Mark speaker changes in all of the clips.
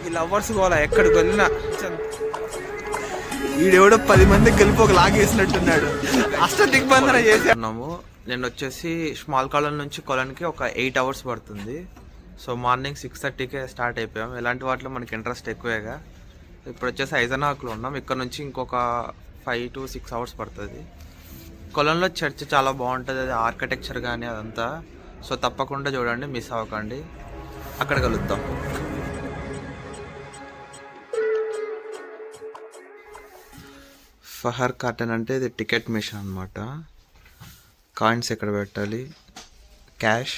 Speaker 1: ఈ లవర్స్ కూడా ఎక్కడికి వెళ్ళినా వీడెవడో 10 మందికి కలిపి ఒక లాగేసినట్టున్నాడు. దిగ్బంధన చేసాము. నేను వచ్చేసి స్మాల్ కాలన్ నుంచి కొలన్కి ఒక 8 hours పడుతుంది. సో మార్నింగ్ 6:30కే స్టార్ట్ అయిపోయాం. ఇలాంటి వాటిలో మనకి ఇంట్రెస్ట్ ఎక్కువేగా. ఇప్పుడు వచ్చేసి ఐజనాక్లో ఉన్నాం. ఇక్కడ నుంచి ఇంకొక 5 to 6 hours పడుతుంది. కొలన్లో చర్చ్ చాలా బాగుంటుంది, అది ఆర్కిటెక్చర్ కానీ అదంతా. సో తప్పకుండా చూడండి, మిస్ అవ్వకండి. అక్కడ కలుద్దాం. ఫహర్ కార్టన్ అంటే ఇది టికెట్ మిషన్ అనమాట. కాయిన్స్ ఎక్కడ పెట్టాలి, క్యాష్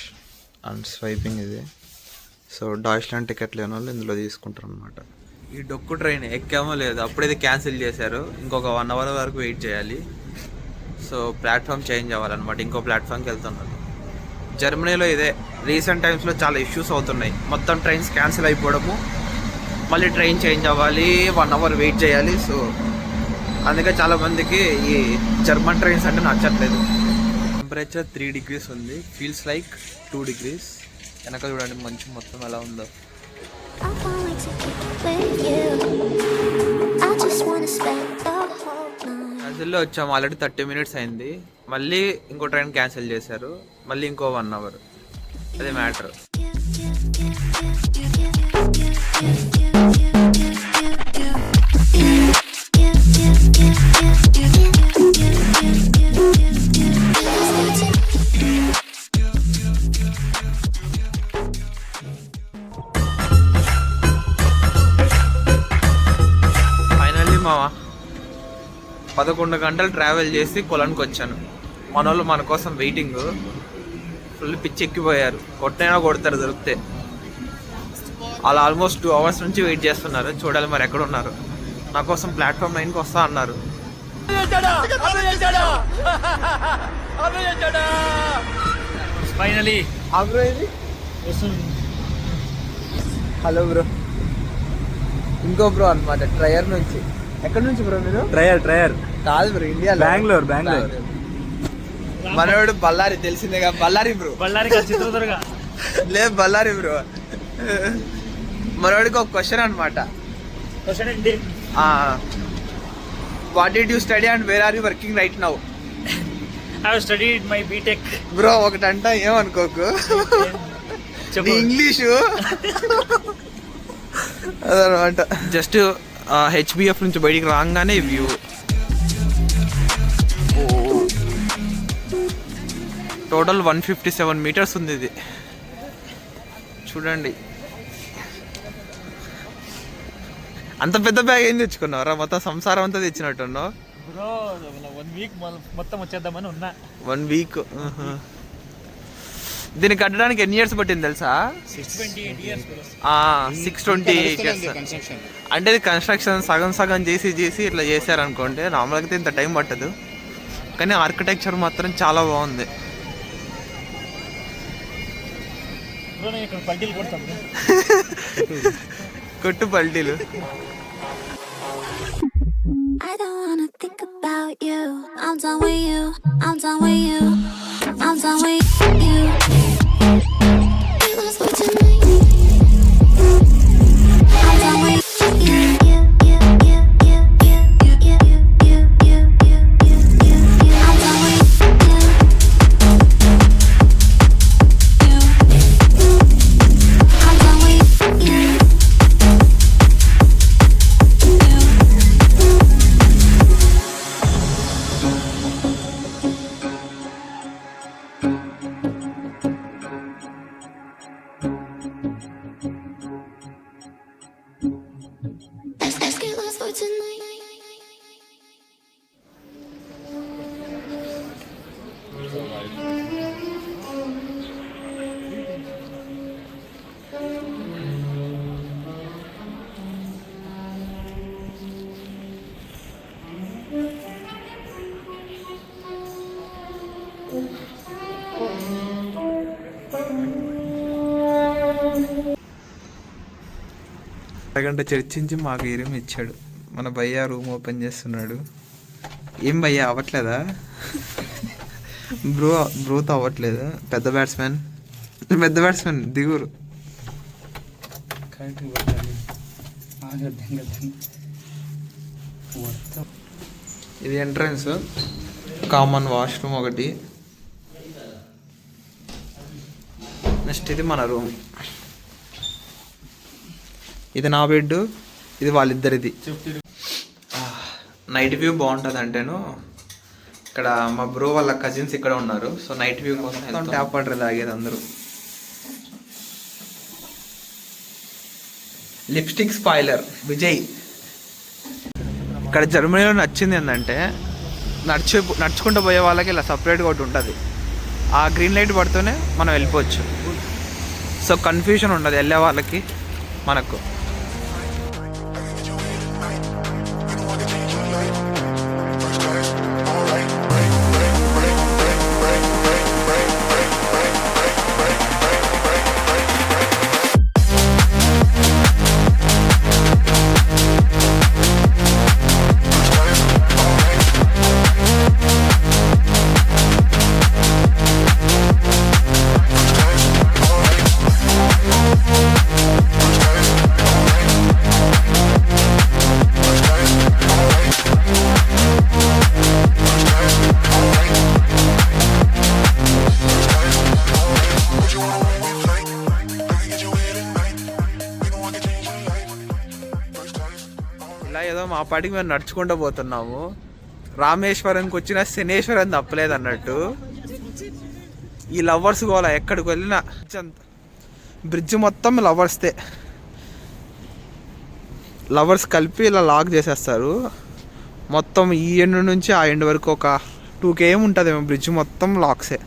Speaker 1: అండ్ స్వైపింగ్ ఇది. సో డాయిచ్లాండ్ టికెట్ లేని వాళ్ళు ఇందులో తీసుకుంటారు అనమాట. ఈ డొక్కు ట్రైన్ ఎక్కామో లేదు, అప్పుడైతే క్యాన్సిల్ చేశారు. ఇంకొక 1 hour వరకు వెయిట్ చేయాలి. సో ప్లాట్ఫామ్ చేంజ్ అవ్వాలన్నమాట. ఇంకో ప్లాట్ఫామ్కి వెళ్తున్నాను. జర్మనీలో ఇదే రీసెంట్ టైమ్స్లో చాలా ఇష్యూస్ అవుతున్నాయి. మొత్తం ట్రైన్స్ క్యాన్సిల్ అయిపోవడము, మళ్ళీ ట్రైన్ చేంజ్ అవ్వాలి, 1 hour వెయిట్ చేయాలి. సో అందుకే చాలామందికి ఈ జర్మన్ ట్రైన్స్ అంటే నచ్చట్లేదు. టెంపరేచర్ 3 degrees ఉంది, ఫీల్స్ లైక్ 2 degrees. వెనక చూడండి మంచు మొత్తం ఎలా ఉందో. క్యాన్సిల్లో వచ్చాము, ఆల్రెడీ 30 minutes అయింది. మళ్ళీ ఇంకో ట్రైన్ క్యాన్సిల్ చేశారు, మళ్ళీ ఇంకో 1 hour. అదే మ్యాటర్. ఫైనల్లీ మావా 11 గంటలు ట్రావెల్ చేసి కొలన్కి వచ్చాను. మన వాళ్ళు మన కోసం వెయిటింగ్. ఫుల్ పిచ్చి ఎక్కిపోయారు. కొట్టైనా కొడతారు దొరికితే. అలా ఆల్మోస్ట్ 2 hours నుంచి వెయిట్ చేస్తున్నారు. చూడాలి మరి ఎక్కడ ఉన్నారు. నా కోసం ప్లాట్ఫామ్ 9కి వస్తా అన్నారు.
Speaker 2: ఫైనలీ
Speaker 1: బ్రో ఇది హలో బ్రో. ఇంకో బ్రో అనమాట ట్రయర్ నుంచి. ఎక్కడి నుంచి బ్రో మీరు?
Speaker 2: ట్రయర్
Speaker 1: కాదు బ్రో, ఇండియా,
Speaker 2: బెంగళూరు.
Speaker 1: మనోడు బళ్ళారి, తెలిసిందేగా. బళ్ళారి బ్రో.
Speaker 2: చిత్రదుర్గ
Speaker 1: లేదు బళ్ళారి బ్రో. మనోడికి ఒక క్వశ్చన్ అనమాట.
Speaker 2: క్వశ్చన్ ఏంటి?
Speaker 1: What did you study and where are you working right now?
Speaker 2: I have studied my B.Tech.
Speaker 1: Bro ఒకటంట ఏమనుకోకు, ఇంగ్లీషు అదనమాట. జస్ట్ హెచ్బిఎఫ్ నుంచి బయటికి రాగానే వ్యూ. టోటల్ 157 meters ఉంది ఇది. చూడండి. అంత పెద్ద బ్యాగ్ ఏం తెచ్చుకున్నావురా? మొత్తం సంసారం అంతా తెచ్చినట్టున్నావు
Speaker 2: బ్రో. 1 week మొత్తం వచ్చేద్దామని ఉన్నా.
Speaker 1: 1 week. దీన్ని కట్టడానికి ఎన్ని ఇయర్స్ పట్టింది తెలుసా?
Speaker 2: 628 years.
Speaker 1: 628 years. అంటే ఇది కన్స్ట్రక్షన్ సగం చేసి ఇట్లా చేశారనుకోండి. నార్మల్గా అయితే ఇంత టైం పట్టదు, కానీ ఆర్కిటెక్చర్ మాత్రం చాలా బాగుంది. కొట్టు పల్టీలు.
Speaker 3: I don't wanna think about you. I'm done with you. I'm done with you. I'm done with you. It was for tonight. I'm done with you. I'm done with you. I'm done with you. Let's get lost for tonight.
Speaker 1: అరగంట చర్చించి మాకు ఈ room ఇచ్చాడు. మన భయ్య room open చేస్తున్నాడు. ఏం భయ్య అవ్వట్లేదా? బ్రోతో అవ్వట్లేదు. పెద్ద బ్యాట్స్మెన్ పెద్ద బ్యాట్స్మెన్ దిగురు. ఇది ఎంట్రన్స్, కామన్ వాష్రూమ్ ఒకటి. నెక్స్ట్ ఇది మన రూమ్. ఇది నా బెడ్, ఇది వాళ్ళిద్దరిది. నైట్ వ్యూ బాగుంటుంది అంటేను. ఇక్కడ మా బ్రో వాళ్ళ కజిన్స్ ఇక్కడ ఉన్నారు. సో నైట్ వ్యూ కోసం ట్యాప్ వాటర్ తాగేది అందరూ. Lipstick spoiler Vijay. ఇక్కడ జర్మనీలో నచ్చింది ఏంటంటే నడుచుకుంటూ పోయే వాళ్ళకి ఇలా సపరేట్గా ఒకటి ఉంటుంది. ఆ గ్రీన్ లైట్ పడుతూనే మనం వెళ్ళిపోవచ్చు. సో కన్ఫ్యూజన్ ఉండదు వెళ్ళే వాళ్ళకి మనకు. ఇలా ఏదో మా పాటికి మేము నడుచుకుంటూ పోతున్నాము. రామేశ్వరంకి వచ్చిన శనేశ్వరం తప్పలేదు అన్నట్టు. ఈ లవర్స్ గోల ఎక్కడికి వెళ్ళినా బ్రిడ్జ్ మొత్తం లవర్స్దే. లవర్స్ కలిపి ఇలా లాక్ చేసేస్తారు మొత్తం. ఈ ఎండ్ నుంచి ఆ ఎండ్ వరకు ఒక 2 km ఉంటుంది మేము. బ్రిడ్జ్ మొత్తం లాక్సే.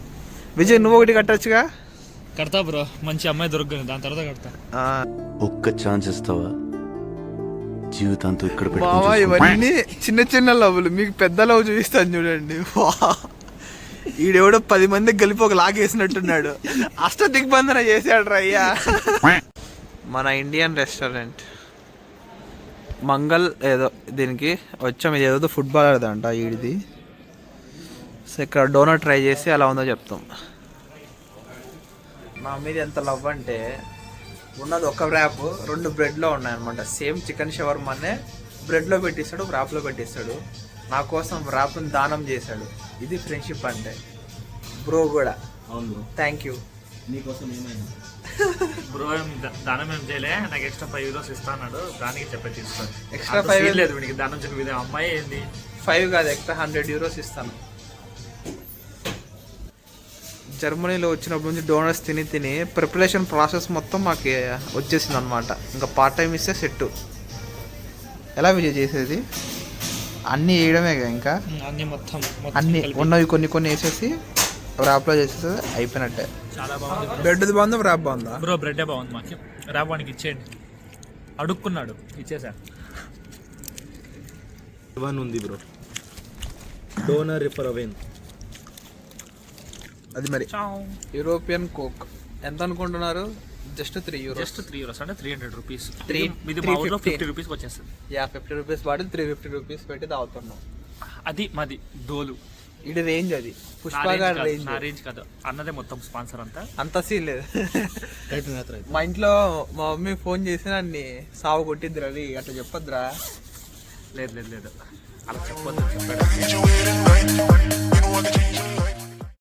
Speaker 1: విజయ్ నువ్వు ఒకటి కట్టచ్చుగా.
Speaker 2: కడతా బ్రో, మంచి అమ్మాయి దొరకదు, దాని తర్వాత కడతా.
Speaker 4: ఒక్క ఛాన్స్ ఇస్తావా? జీవితాంతో ఇక్కడ
Speaker 1: బావా ఇవన్నీ చిన్న చిన్న లవ్లు, మీకు పెద్ద లవ్ చూపిస్తాను చూడండి. ఈడెవడో 10 మందికి కలిపి ఒక లాగేసినట్టున్నాడు. అష్టదిగ్బంధన చేశాడు రయ్యా. మన ఇండియన్ రెస్టారెంట్ మంగళ్ ఏదో దీనికి వచ్చాము. ఇది ఏదో ఫుట్బాల్ అంట ఈడిది. సో ఇక్కడ డోనట్ ట్రై చేసి ఎలా ఉందో చెప్తాం. నా మీద ఎంత లవ్ అంటే ఉన్నది ఒక ర్యాప్ 2 బ్రెడ్లో ఉన్నాయన్నమాట. సేమ్ చికెన్ షవర్మానే బ్రెడ్లో పెట్టిస్తాడు, ర్యాప్లో పెట్టిస్తాడు. నా కోసం ర్యాప్ని దానం చేశాడు. ఇది ఫ్రెండ్షిప్ అంటే. బ్రో కూడా థ్యాంక్ యూ.
Speaker 2: నీకోసం ఏమైనా బ్రో దానం ఏం చేయలే, నాకు ఎక్స్ట్రా 5 euros ఇస్తా అన్నాడు. దానికి చెప్పే తీసుకోండి.
Speaker 1: ఎక్స్ట్రా 5
Speaker 2: లేదు వీడికి దానం చెప్పి. అమ్మాయి ఏంది
Speaker 1: 5 కాదు, ఎక్స్ట్రా 100 euros ఇస్తాను. జర్మనీలో వచ్చినప్పటి నుంచి డోనట్స్ తిని ప్రిపరేషన్ ప్రాసెస్ మొత్తం మాకు వచ్చేసింది అనమాట. ఇంకా పార్ట్ టైం ఇస్తే సెట్. ఎలా విజయ్ చేసేది? అన్నీ వేయడమే కదా, ఇంకా అన్నీ ఉన్నవి కొన్ని వేసేసి ర్యాప్లో చేసేసి అయిపోయినట్టే.
Speaker 2: చాలా బాగుంది.
Speaker 1: బ్రెడ్ బాగుందా ర్యాప్ బాగుందా?
Speaker 2: బ్రో బ్రెడ్డే బాగుంది. మాకు ర్యాప్ వానికి ఇచ్చేయండి. అడుక్కున్నాడు, ఇచ్చేసా.
Speaker 5: ఉంది బ్రో, డోనర్ ఫర్ అవెన్.
Speaker 1: అది మరి యూరోపియన్ కోక్ ఎంత అనుకుంటున్నారు? Just 3 euros.
Speaker 2: జస్ట్ 3 euros అంటే 300 రూపీస్.
Speaker 1: 350
Speaker 2: 50 రూపీస్కి వచ్చేస్తుంది.
Speaker 1: 50 రూపీస్ వాడి 350 రూపీస్ పెట్టి తాగుతున్నాం.
Speaker 2: అది మాది డోలు.
Speaker 1: ఇది రేంజ్, అది పుష్పగా రేంజ్.
Speaker 2: నా రేంజ్ కాదు, అన్నదే మొత్తం స్పాన్సర్ అంత
Speaker 1: సీన్ లేదు. మా ఇంట్లో మా మమ్మీ ఫోన్ చేసి నన్ను సాగు కొట్టిద్దిరా, అట్లా చెప్పొద్దురా.
Speaker 2: లేదు అలా చెప్పొద్దు.